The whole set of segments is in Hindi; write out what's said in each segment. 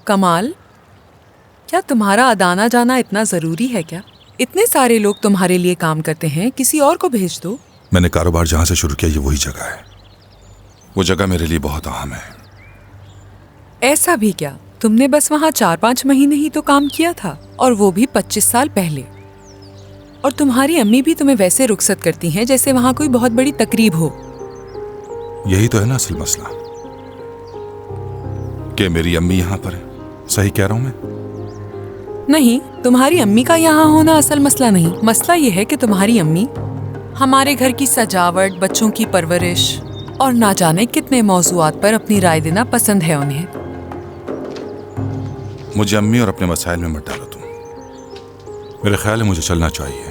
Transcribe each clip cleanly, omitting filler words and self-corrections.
कमाल, क्या तुम्हारा अदाना जाना इतना जरूरी है क्या? इतने सारे लोग तुम्हारे लिए काम करते हैं, किसी और को भेज दो। मैंने कारोबार जहां से शुरू किया ये वही जगह है। वो जगह मेरे लिए बहुत अहम है। ऐसा भी क्या, तुमने बस वहाँ 4-5 महीने ही तो काम किया था, और वो भी 25 साल पहले। और तुम्हारी अम्मी भी तुम्हें वैसे रुखसत करती हैं जैसे वहाँ कोई बहुत बड़ी तकरीब हो। यही तो है ना असल मसला, कि मेरी अम्मी यहाँ पर है। सही कह रहा हूं मैं? नहीं, तुम्हारी अम्मी का यहाँ होना असल मसला नहीं। मसला ये है कि तुम्हारी अम्मी हमारे घर की सजावट, बच्चों की परवरिश और ना जाने कितने मौज़ूआत पर अपनी राय देना पसंद है उन्हें। मुझे अम्मी और अपने मसाइल में मत डालो तुम। मेरे ख्याल है मुझे चलना चाहिए।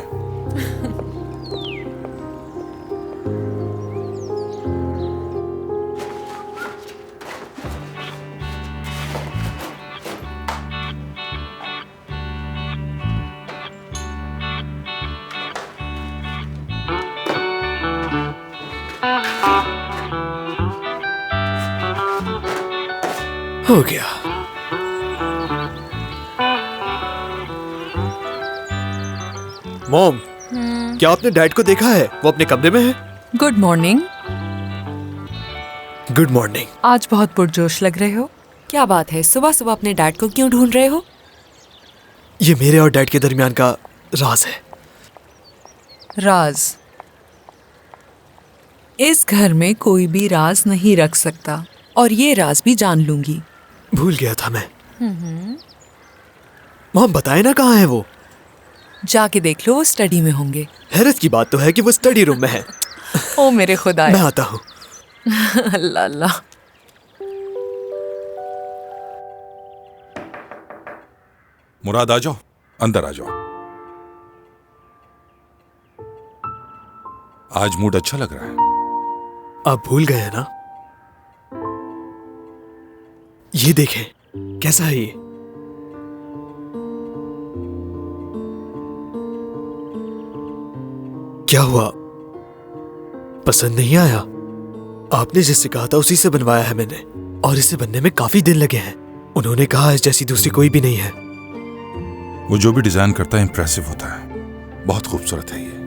हो गया। मॉम, क्या आपने डैड को देखा है? वो अपने कमरे में है। Good morning. Good morning. आज बहुत पुरजोश लग रहे हो। क्या बात है, सुबह सुबह अपने डैड को क्यों ढूंढ रहे हो? ये मेरे और डैड के दरमियान का राज है। राज? इस घर में कोई भी राज नहीं रख सकता, और ये राज भी जान लूंगी। भूल गया था मैं। मॉम, बताए ना कहाँ है वो? जाके देख लो, वो स्टडी में होंगे। हैरत की बात तो है कि वो स्टडी रूम में है। ओ मेरे खुदा। मैं आता हूँ। अल्लाह अल्लाह। मुराद, आ जाओ, अंदर आ जाओ। आज मूड अच्छा लग रहा है। आप भूल गए हैं ना? ये देखें, कैसा है ये? क्या हुआ, पसंद नहीं आया? आपने जिससे कहा था उसी से बनवाया है मैंने, और इसे बनने में काफी दिन लगे हैं। उन्होंने कहा इस जैसी दूसरी कोई भी नहीं है। वो जो भी डिजाइन करता है इंप्रेसिव होता है। बहुत खूबसूरत है ये।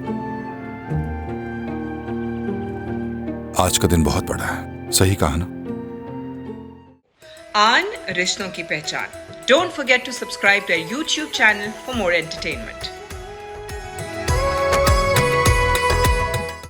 आज का दिन बहुत बड़ा है। सही कहा ना? आन रिश्तों की पहचान. Don't forget to subscribe to our YouTube channel for more entertainment.